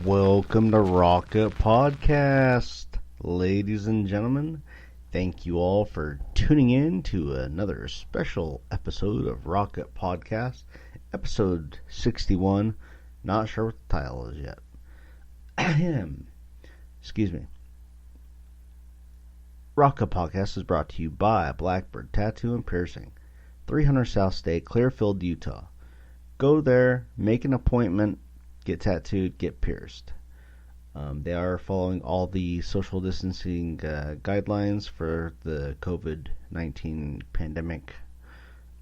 Welcome to Rocket Podcast, ladies and gentlemen. Thank you all for tuning in to another special episode of Rocket Podcast, episode 61. Not sure what the title is yet. Excuse me. Rocket Podcast is brought to you by Blackbird Tattoo and Piercing, 300 South State, Clearfield, Utah. Go there, make an appointment, get tattooed, get pierced. They are following all the social distancing guidelines for the COVID-19 pandemic.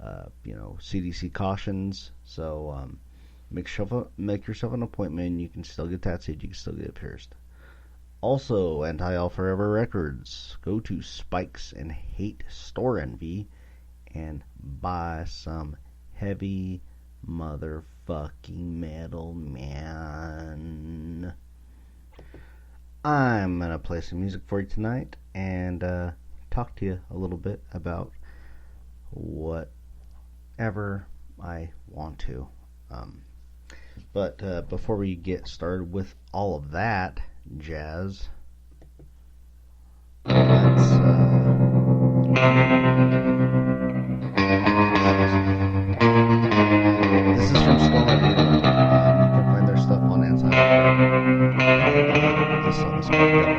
CDC cautions. So make yourself an appointment. You can still get tattooed. You can still get pierced. Also, Anti-All Forever Records. Go to Spikes and Hate Store Envy and buy some heavy motherfucking metal, man. I'm gonna play some music for you tonight and talk to you a little bit about whatever I want to. But before we get started with all of that jazz, let's this is from Storm. You can find their stuff on Anti-All. This song is called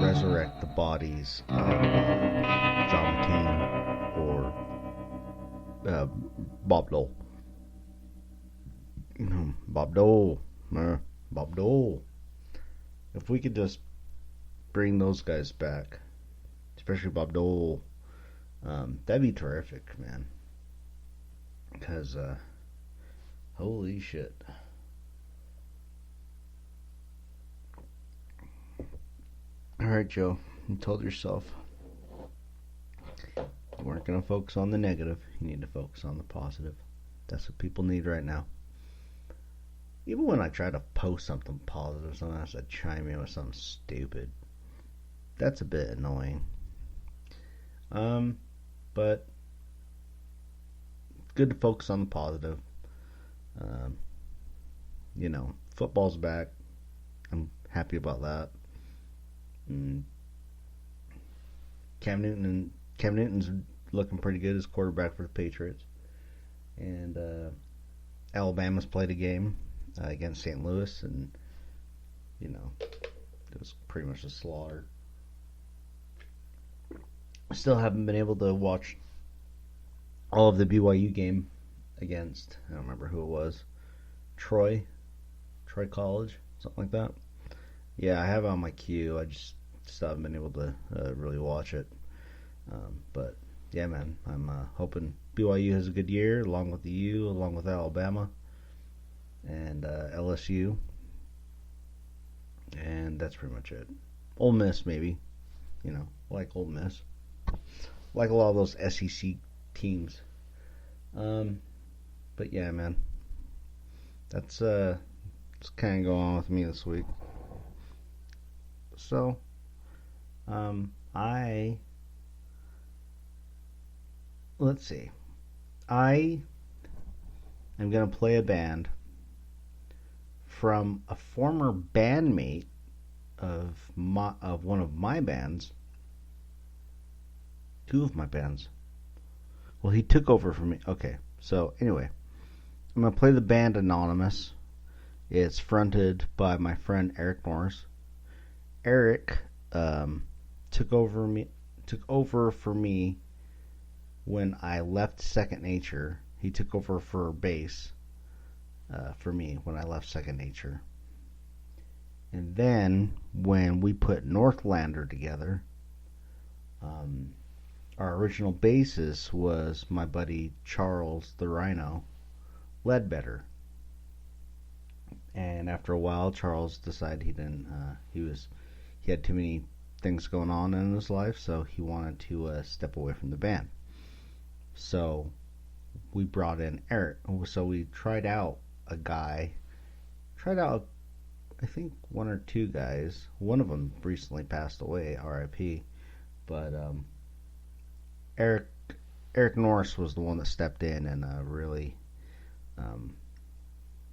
resurrect the bodies of John McCain or Bob Dole. Bob Dole. If we could just bring those guys back, especially Bob Dole, that'd be terrific, man. Because, Holy shit. Alright, Joe. You told yourself you weren't going to focus on the negative. You need to focus on the positive. That's what people need right now. Even when I try to post something positive, someone has to chime in with something stupid. That's a bit annoying. But it's good to focus on the positive. Football's back. I'm happy about that. Cam Newton's looking pretty good as quarterback for the Patriots. And Alabama's played a game against St. Louis, and it was pretty much a slaughter. Still haven't been able to watch all of the BYU game against, I don't remember who it was, Troy College, something like that. Yeah, I have it on my queue. I just still haven't been able to really watch it. But yeah, man, I'm hoping BYU has a good year, along with the U, along with Alabama and LSU, and that's pretty much it. Ole Miss, maybe, like Ole Miss, like a lot of those SEC teams. But yeah, man, that's kind of going on with me this week. So, let's see. I am going to play a band from a former bandmate of one of my bands. Two of my bands. Well, he took over for me. Okay, so anyway, I'm going to play the band Anonymous. It's fronted by my friend Eric Norris. Eric took over for me when I left Second Nature. He took over for bass for me when I left Second Nature. And then when we put Northlander together, our original bassist was my buddy Charles the Rhino Ledbetter. And after a while, Charles decided he had too many things going on in his life, so he wanted to step away from the band. So we brought in Eric. So we tried out I think one or two guys. One of them recently passed away, R.I.P. But Eric Norris was the one that stepped in and really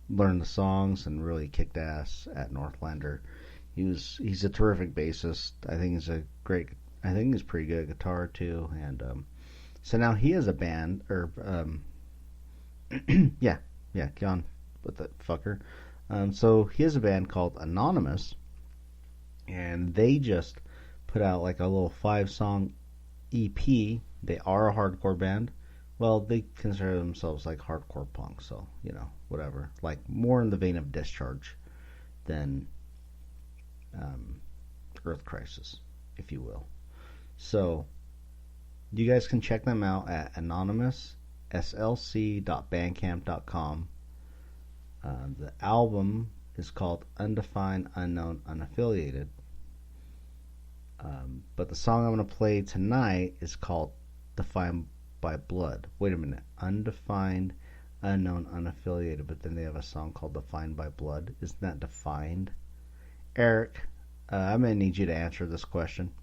learned the songs and really kicked ass at Northlander. He's a terrific bassist. I think he's pretty good at guitar too. And so now he has a band, yeah, get on with the fucker. So he has a band called Anonymous, and they just put out like a little 5-song EP. They are a hardcore band. Well, they consider themselves like hardcore punk, so, whatever. Like, more in the vein of Discharge than Earth Crisis, if you will. So, you guys can check them out at anonymouslc.bandcamp.com. The album is called Undefined, Unknown, Unaffiliated. But the song I'm going to play tonight is called Defined by Blood. Wait a minute. Undefined, Unknown, Unaffiliated. But then they have a song called Defined by Blood. Isn't that defined? Eric, I'm going to need you to answer this question.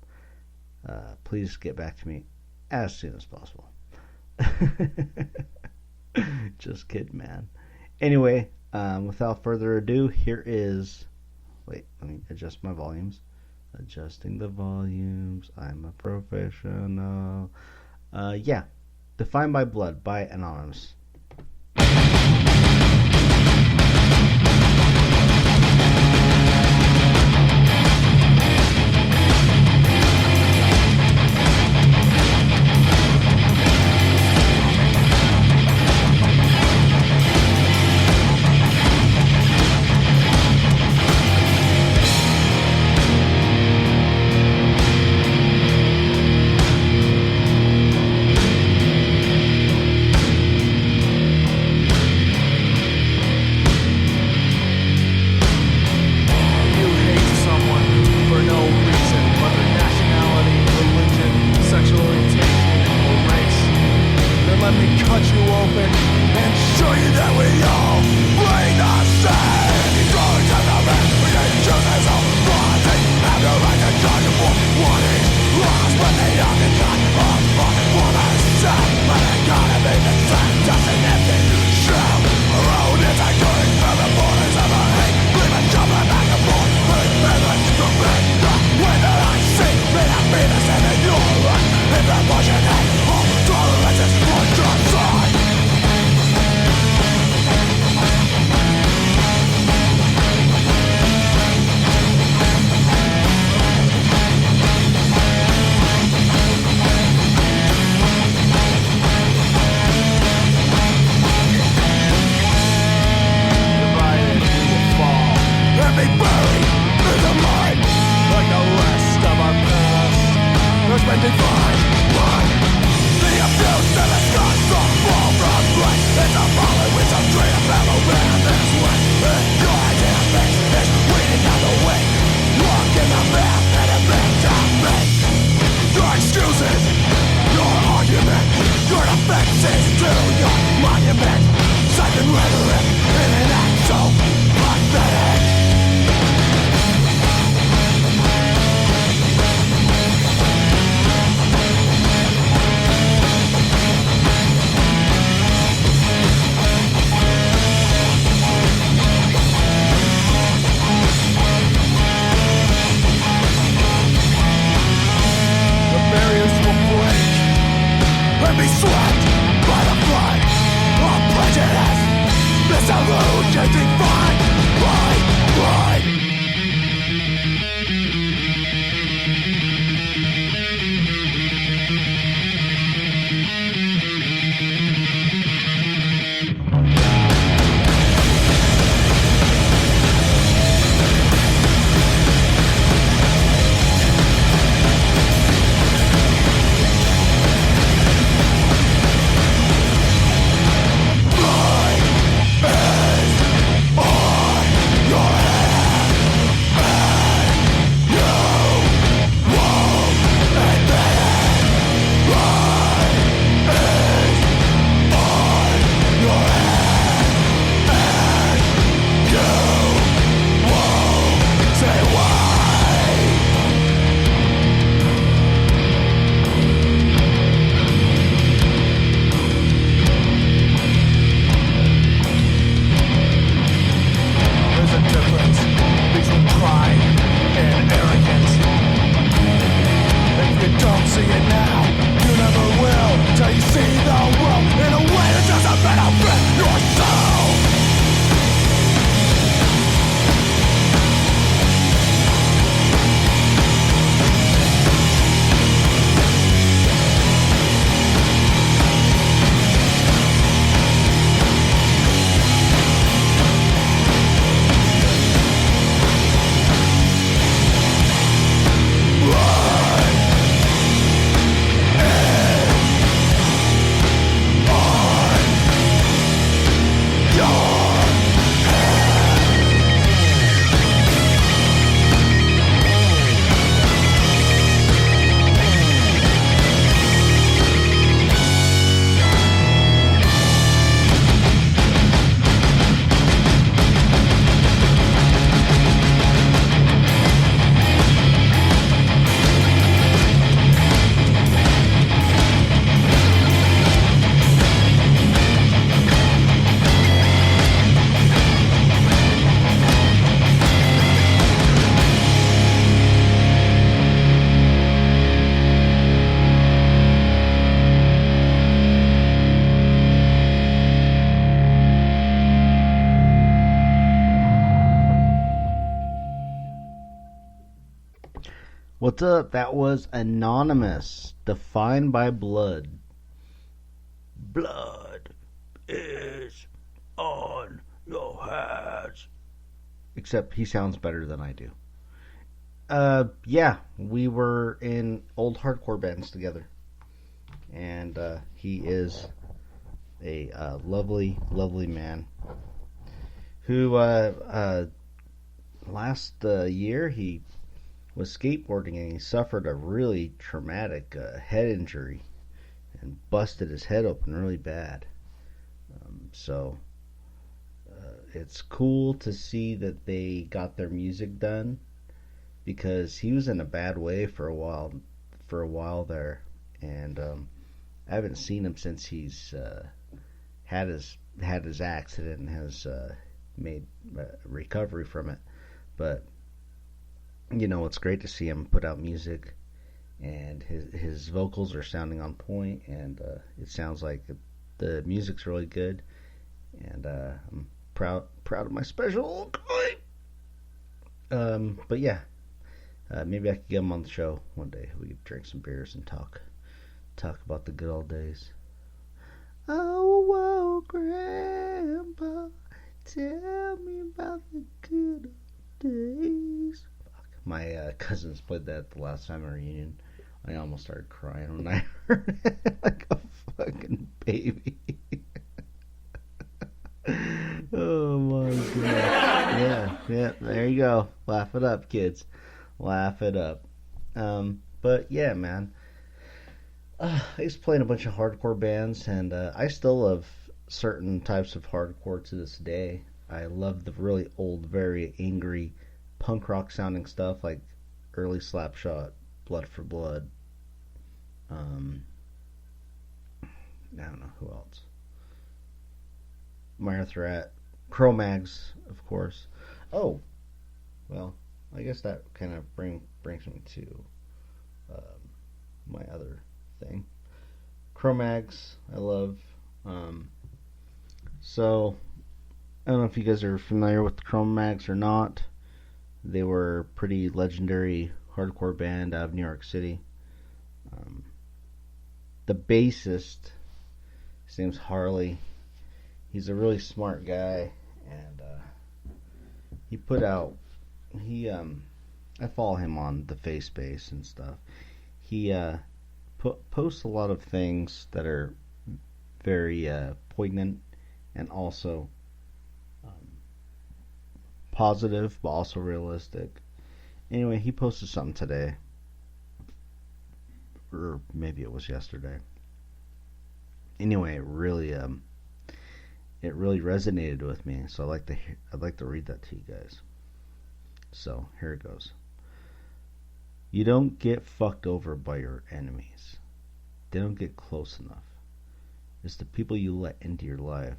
Please get back to me as soon as possible. Just kidding, man. Anyway, without further ado, here is... Wait, let me adjust my volumes. Adjusting the volumes. I'm a professional. Yeah. Defined by Blood by Anonymous. open and show you that we all bring the same. He throws at the man, we can choose his own body. Have the right to judge for what is lost, but they all get cut off for themselves. But they gotta be the same, just an empty shell. A road is a going from the borders of a hate. Leaving jumping back and forth, putting feathers to bend. The way that I see, may not be the same in your life. If the portion ain't all tolerance is for your side. Be buried in the mind, like the rest of our past has been defined by the abuse and the scars of fall from grace. It's a fallen with some dream of fellow man this way. And your idea of face is waiting out the way. Walk in the path that it brings to me. Your excuses, your argument, your defenses to your monument. Second rhetoric in an act so pathetic. And be swept by the flood of prejudice. This illusion defined by blood. What's up? That was Anonymous, defined by blood. Blood is on your hands. Except he sounds better than I do. Yeah, we were in old hardcore bands together. And he is a lovely, lovely man who last year he was skateboarding and he suffered a really traumatic head injury and busted his head open really bad. So it's cool to see that they got their music done because he was in a bad way for a while there, and I haven't seen him since he's had his accident and has made recovery from it. But it's great to see him put out music, and his vocals are sounding on point, and it sounds like the music's really good, and I'm proud of my special guy. But yeah, maybe I could get him on the show one day. We could drink some beers and talk about the good old days. Oh, whoa, Grandpa, tell me about the good old days. Fuck. My cousins played that the last time at reunion. I almost started crying when I heard it like a fucking baby. Oh my god. Yeah, there you go. Laugh it up, kids. Laugh it up. But yeah, man. I used to play in a bunch of hardcore bands, and I still love certain types of hardcore to this day. I love the really old, very angry punk rock sounding stuff like early Slapshot, Blood for Blood. I don't know who else. Minor Threat, Cro-Mags, of course. Oh, well, I guess that kind of brings me to my other thing. Cro-Mags, I love. So, I don't know if you guys are familiar with the Cro-Mags or not. They were a pretty legendary hardcore band out of New York City. The bassist, his name's Harley. He's a really smart guy, and he put out. I follow him on the FaceBase and stuff. He posts a lot of things that are very poignant and also positive, but also realistic. Anyway, he posted something today, or maybe it was yesterday. Anyway, it really resonated with me, so I'd like to read that to you guys. So here it goes. You don't get fucked over by your enemies. They don't get close enough. It's the people you let into your life.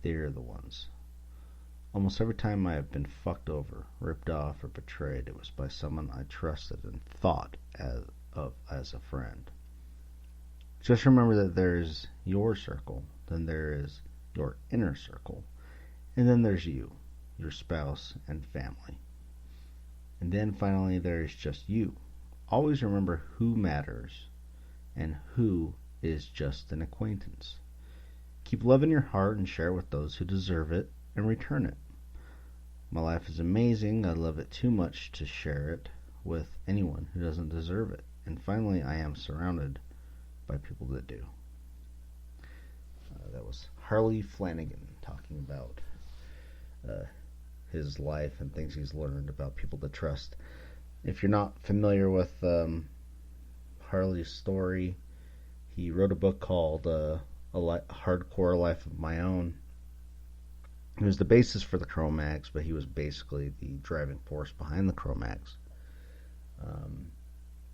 They're the ones. Almost every time I have been fucked over, ripped off, or betrayed, it was by someone I trusted and thought of as a friend. Just remember that there's your circle, then there is your inner circle, and then there's you, your spouse, and family. And then finally there's just you. Always remember who matters and who is just an acquaintance. Keep love in your heart and share it with those who deserve it and return it. My life is amazing. I love it too much to share it with anyone who doesn't deserve it. And finally, I am surrounded by people that do. That was Harley Flanagan talking about his life and things he's learned about people to trust. If you're not familiar with Harley's story, he wrote a book called Hardcore Life of My Own. It was the basis for the Cro-Mags, but he was basically the driving force behind the Cro-Mags.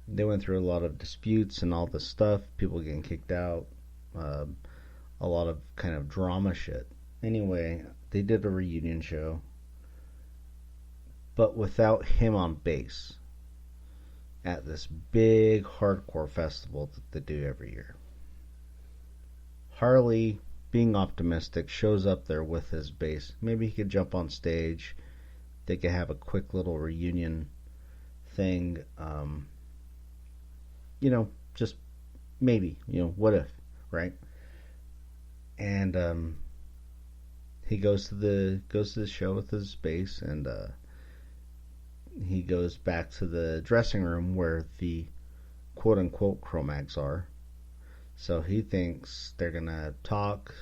They went through a lot of disputes and all this stuff, people getting kicked out, a lot of kind of drama shit. Anyway, they did a reunion show, but without him on bass at this big hardcore festival that they do every year. Harley, being optimistic, shows up there with his bass. Maybe he could jump on stage. They could have a quick little reunion thing. Just maybe, what if, right? And he goes to the show with his bass, and he goes back to the dressing room where the quote unquote Cro-Mags are. So he thinks they're gonna talk,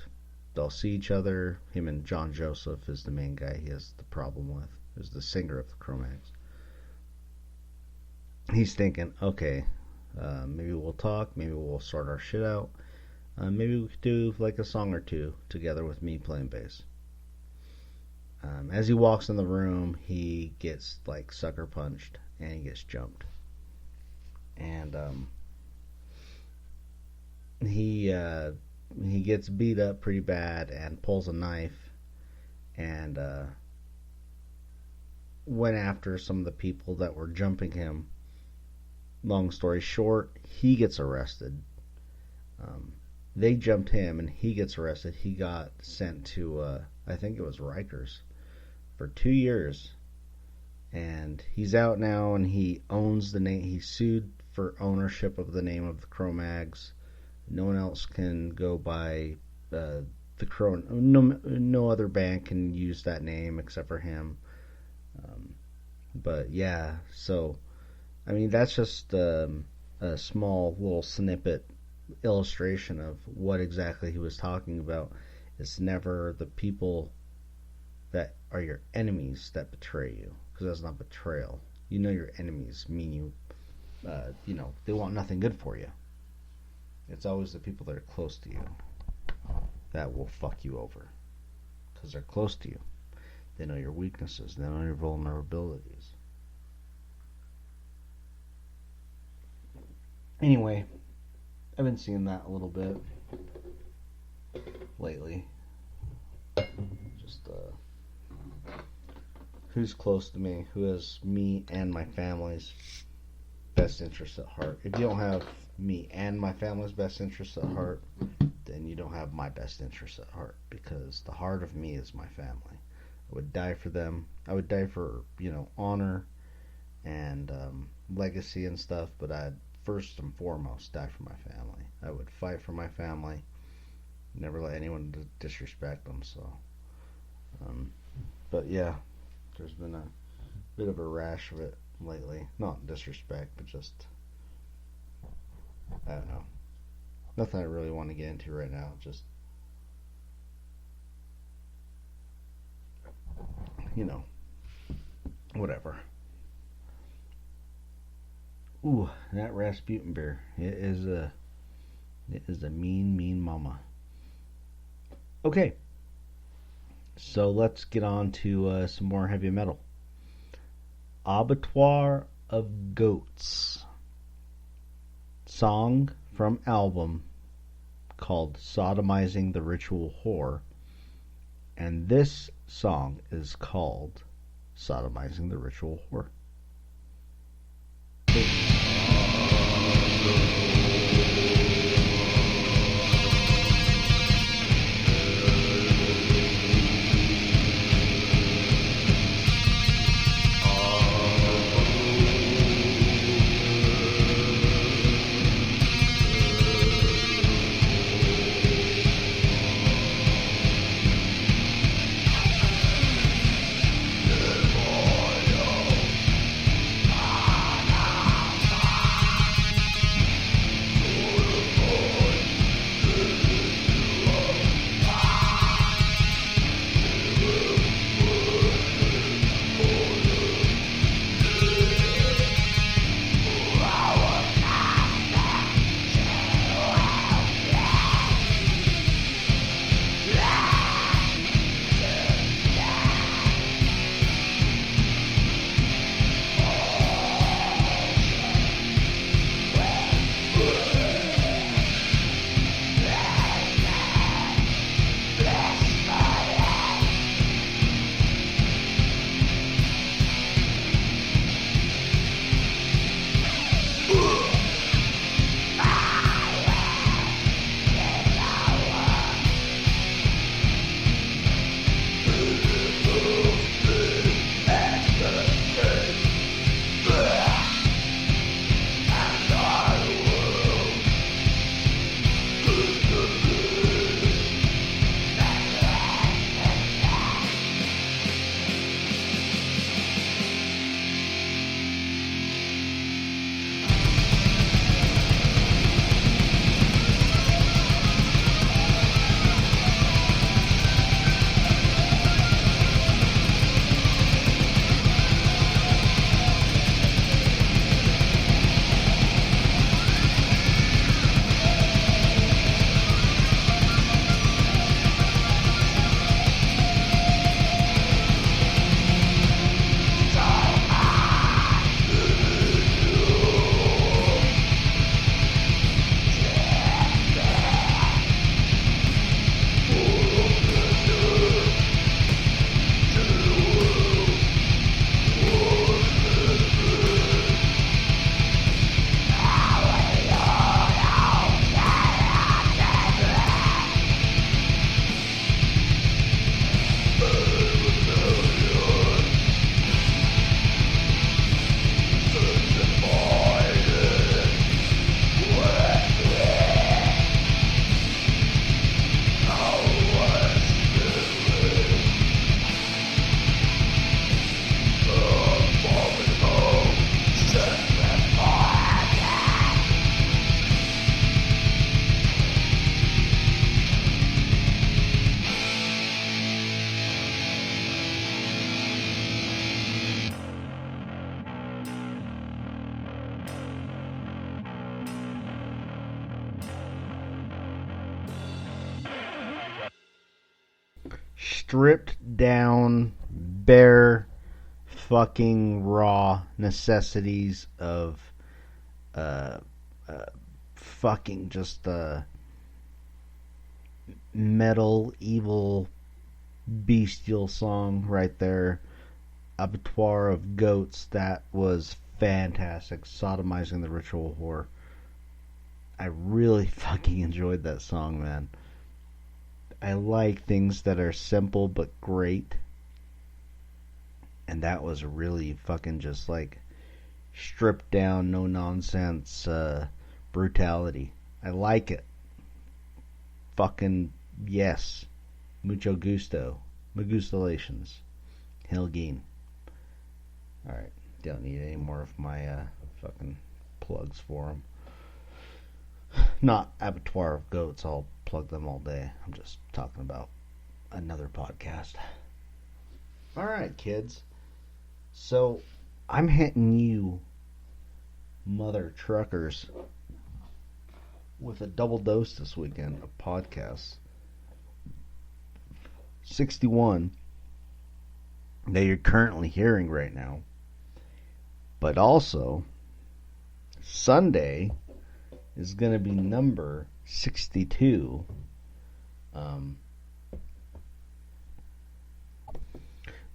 they'll see each other. Him and John Joseph is the main guy he has the problem with, is the singer of the Cro-Mags. He's thinking, okay, maybe we'll talk, maybe we'll sort our shit out. Maybe we could do like a song or two together with me playing bass. As he walks in the room, he gets like sucker punched and he gets jumped. And he gets beat up pretty bad and pulls a knife and went after some of the people that were jumping him. Long story short, he gets arrested. They jumped him and he gets arrested. He got sent to, I think it was Rikers, for 2 years. And he's out now and he owns the name. He sued for ownership of the name of the Cro-Mags. No one else can go by the Crow. No other band can use that name except for him. But yeah, so I mean that's just a small little snippet illustration of what exactly he was talking about. It's never the people that are your enemies that betray you, because that's not betrayal. You know your enemies mean you. They want nothing good for you. It's always the people that are close to you that will fuck you over, because they're close to you. They know your weaknesses. They know your vulnerabilities. Anyway, I've been seeing that a little bit lately. Just who's close to me, who has me and my family's best interests at heart. If you don't have me and my family's best interests at heart, then you don't have my best interests at heart, because the heart of me is my family. I would die for them. I would die for, honor and legacy and stuff, but I'd first and foremost die for my family. I would fight for my family, never let anyone disrespect them. So, but yeah, there's been a bit of a rash of it lately. Not disrespect, but just, I don't know. Nothing I really want to get into right now. Just, whatever. Ooh, that Rasputin beer. It is a mean mama. Okay. So let's get on to some more heavy metal. Abbatoirovgoats. Song from album called Sodomizing the Ritual Whore. And this song is called Sodomizing the Ritual Whore. stripped down, bare, fucking raw necessities of fucking just metal, evil, bestial song right there. Abbatoirovgoats, that was fantastic. Sodomizing the Ritual Whore. I really fucking enjoyed that song, man. I like things that are simple but great. And that was really fucking just like stripped down, no nonsense brutality. I like it. Fucking yes. Mucho gusto. Magustalations. Helgeen. Alright. Don't need any more of my fucking plugs for them. Not Abbatoir of Goats. I'll plug them all day. I'm just talking about another podcast. Alright, kids. So, I'm hitting you mother truckers with a double dose this weekend of podcasts. 61 that you're currently hearing right now. But also, Sunday is going to be number 62. But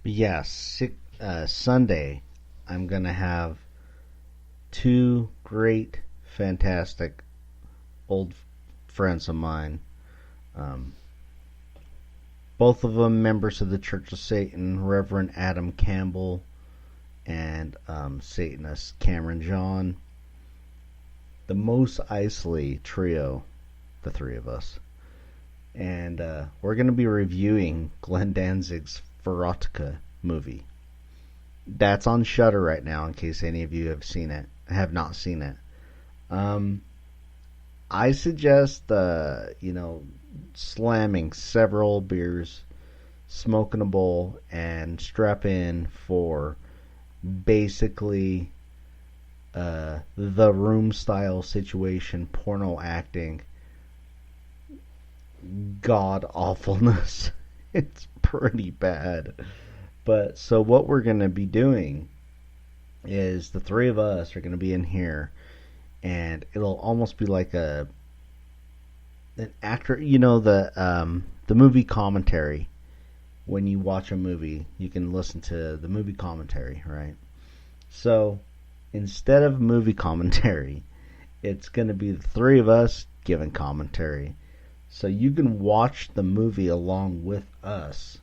yeah, Sunday, I'm going to have two great, fantastic old friends of mine. Both of them members of the Church of Satan, Reverend Adam Campbell and Satanist Cameron John. The Mos Eisley trio, the three of us. And we're going to be reviewing Glenn Danzig's Erotica movie. That's on Shudder right now, in case any of you have not seen it. I suggest, slamming several beers, smoking a bowl, and strap in for basically the Room style situation, porno acting, god awfulness. It's pretty bad. But so what we're going to be doing is the three of us are going to be in here, and it'll almost be like an actor, the movie commentary. When you watch a movie, you can listen to the movie commentary, right? So instead of movie commentary, it's going to be the three of us giving commentary. So you can watch the movie along with us,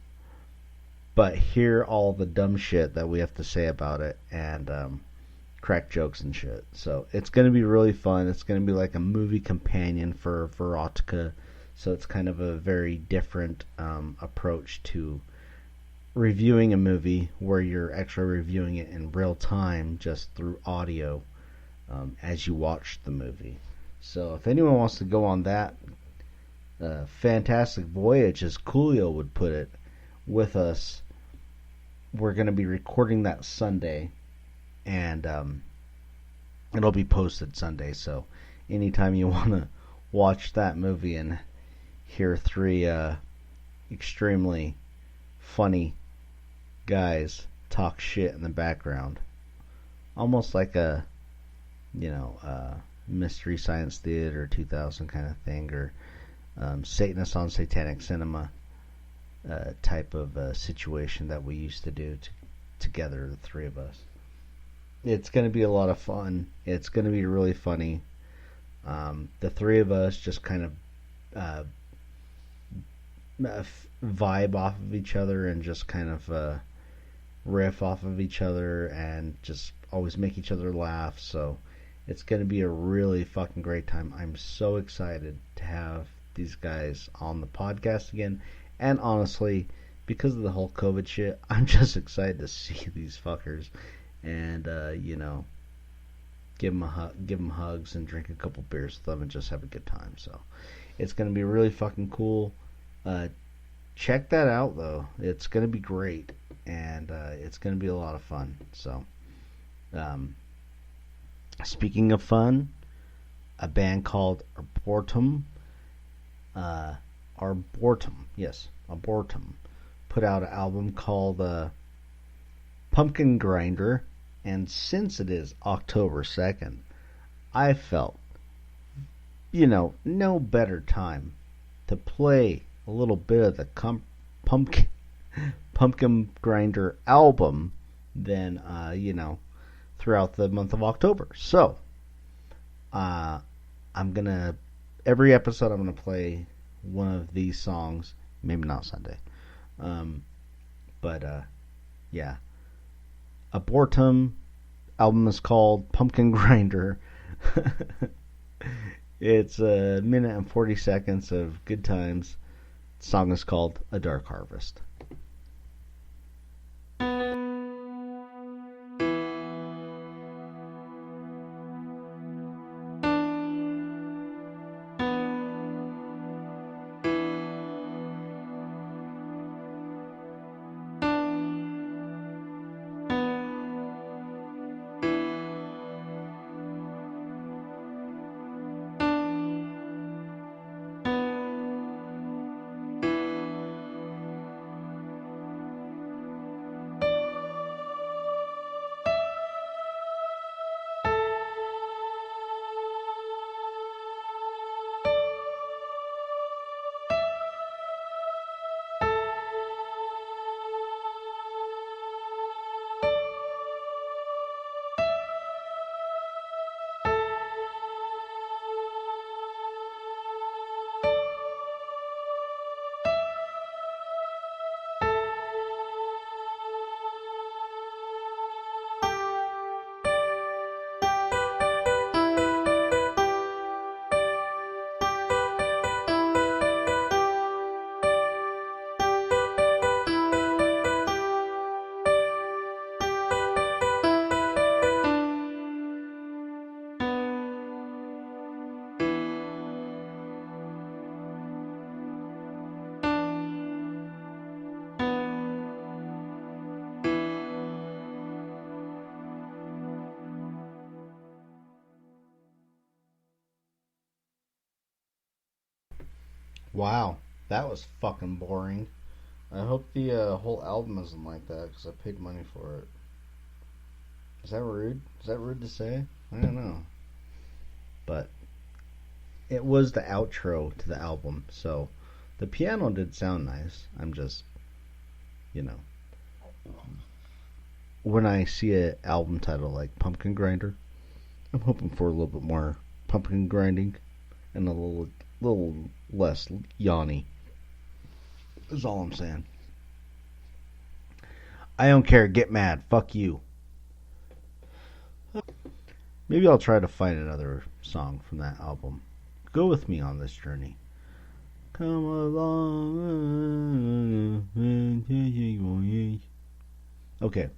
but hear all the dumb shit that we have to say about it, and crack jokes and shit. So it's going to be really fun. It's going to be like a movie companion for Erotica. So it's kind of a very different approach to reviewing a movie, where you're actually reviewing it in real time just through audio as you watch the movie. So if anyone wants to go on that fantastic voyage, as Coolio would put it, with us, we're going to be recording that Sunday, and it'll be posted Sunday. So anytime you want to watch that movie and hear three extremely funny guys talk shit in the background, almost like a Mystery Science Theater 2000 kind of thing, or Satanist on Satanic Cinema type of situation that we used to do together, the three of us. It's going to be a lot of fun. It's going to be really funny. The three of us just kind of vibe off of each other, and just kind of riff off of each other, and just always make each other laugh. So it's going to be a really fucking great time. I'm so excited to have these guys on the podcast again. And honestly, because of the whole COVID shit, I'm just excited to see these fuckers, and give them hugs and drink a couple beers with them and just have a good time. So it's going to be really fucking cool. Check that out, though. It's going to be great, and it's going to be a lot of fun. So speaking of fun, a band called Arboretum, put out an album called Pumpkin Grinder, and since it is October 2nd, I felt, no better time to play a little bit of the Pumpkin Grinder album than, throughout the month of October. So, every episode I'm going to play one of these songs, maybe not Sunday. Yeah. Arboretum album is called Pumpkin Grinder. It's a minute and 40 seconds of good times. The song is called A Dark Harvest. Wow, that was fucking boring. I hope the whole album isn't like that, because I paid money for it. Is that rude? Is that rude to say? I don't know. But it was the outro to the album, so the piano did sound nice. I'm just, when I see an album title like Pumpkin Grinder, I'm hoping for a little bit more pumpkin grinding and a little less yawny. Is all I'm saying. I don't care. Get mad. Fuck you. Maybe I'll try to find another song from that album. Go with me on this journey. Come along. Okay.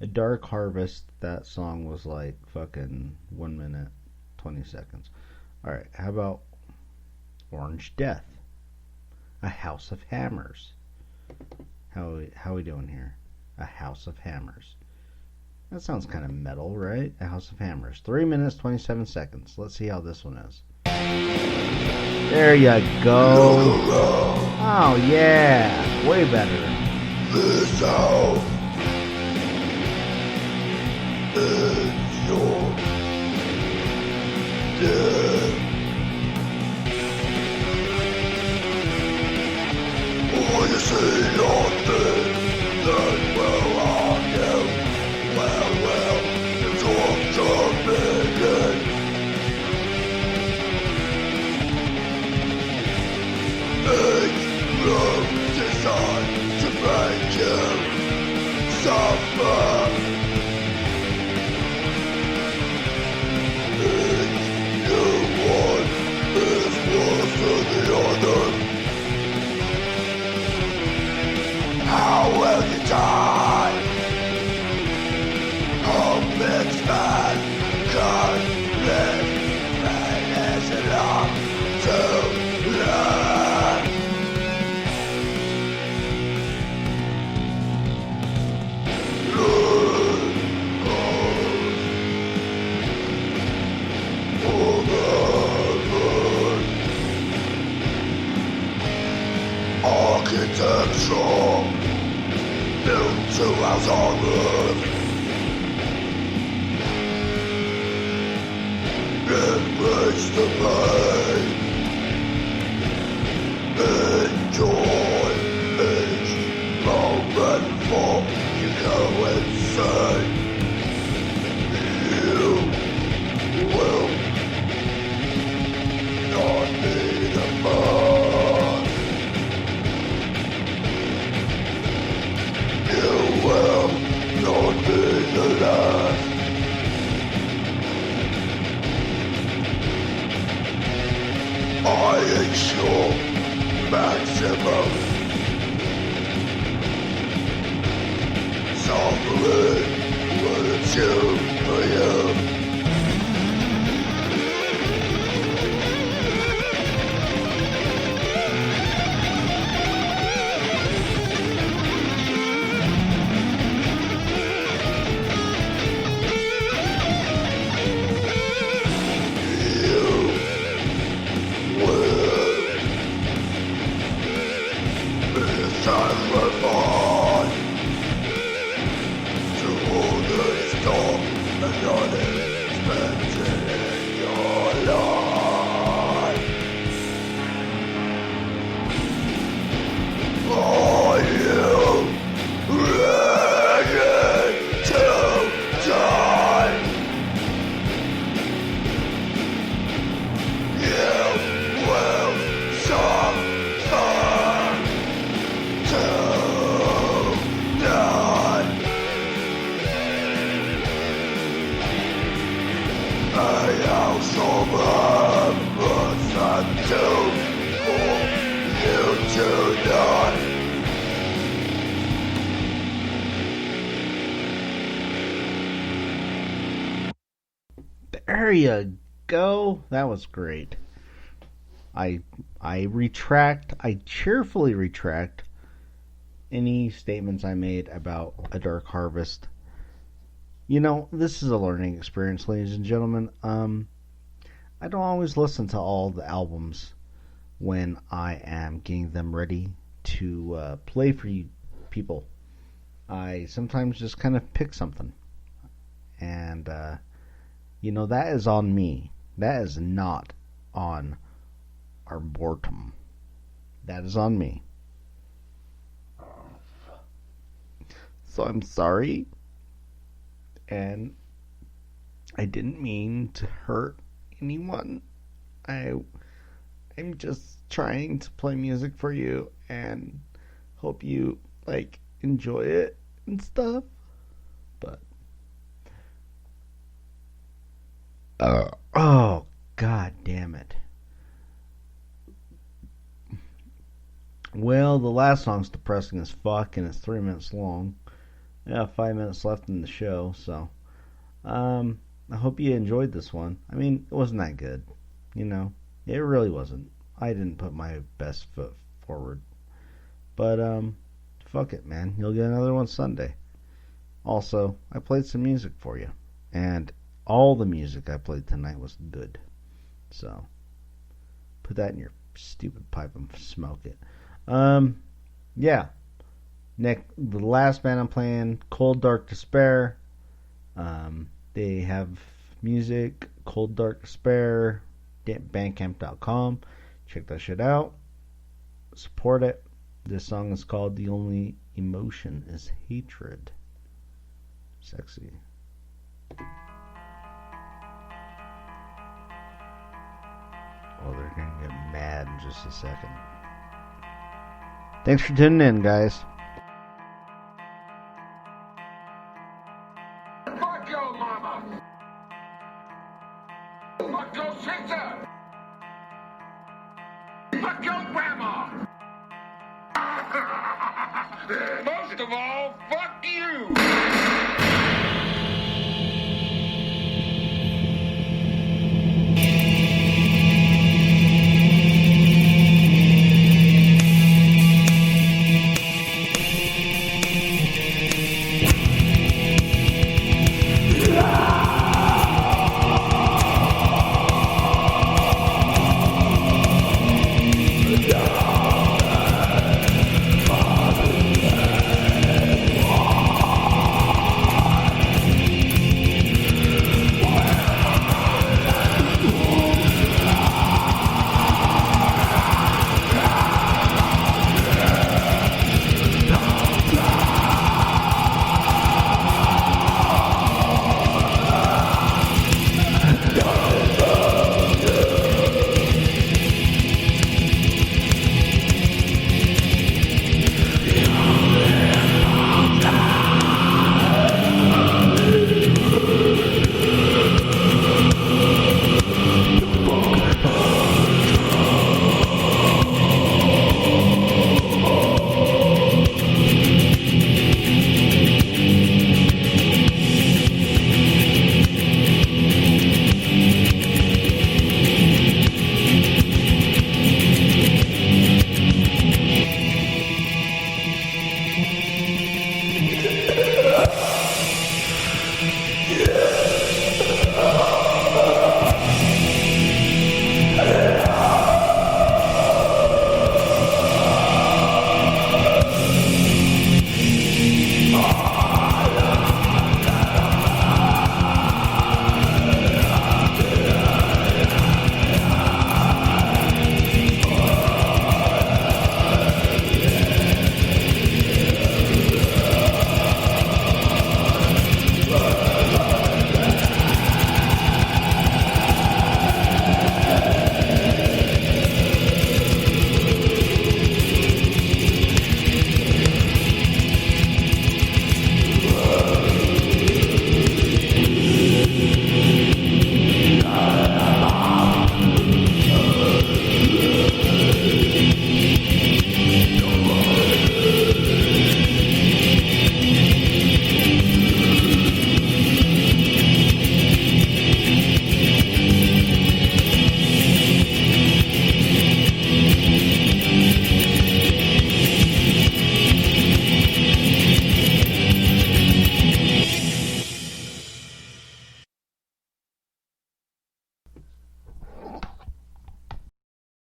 A Dark Harvest. That song was like fucking 1 minute, 20 seconds. Alright, how about Orange Death? A House of Hammers. How we doing here? A House of Hammers. That sounds kind of metal, right? A House of Hammers. 3 minutes, 27 seconds. Let's see how this one is. There you go. Oh, yeah. Way better. This house is your death. Oh, you see nothing that will harm you. Well, it's all terminated. It's your design to make you suffer. Each new one is worse than the other. How will you die? A mixed man can't live, and is enough to learn. architecture built to house our earth. Embrace the pain. Enjoy each moment for you go insane. You will not be the man. You will not be the last. I ensure maximum suffering will ensue for you. There you go. That was great. I cheerfully retract any statements I made about A Dark Harvest. You know, this is a learning experience, ladies and gentlemen. I don't always listen to all the albums when I am getting them ready to play for you people. I sometimes just kind of pick something. And, you know, that is on me. That is not on Arboretum. That is on me. So I'm sorry. And I didn't mean to hurt anyone. I'm just trying to play music for you and hope you enjoy it and stuff. But oh god damn it. Well, the last song's depressing as fuck and it's 3 minutes long. Yeah, 5 minutes left in the show, so I hope you enjoyed this one. I mean, it wasn't that good, you know. It really wasn't. I didn't put my best foot forward. But fuck it, man. You'll get another one Sunday. Also, I played some music for you, and all the music I played tonight was good. So put that in your stupid pipe and smoke it. Yeah. The last band I'm playing, Cold.Dar.Despair. They have music, Cold.Dar.Despair, bandcamp.com. Check that shit out. Support it. This song is called The Only Emotion Is Hatred. Sexy. Oh, they're gonna get mad in just a second. Thanks for tuning in, guys. Fuck your mama! Fuck your sister! Fuck your grandma! Most of all, fuck you!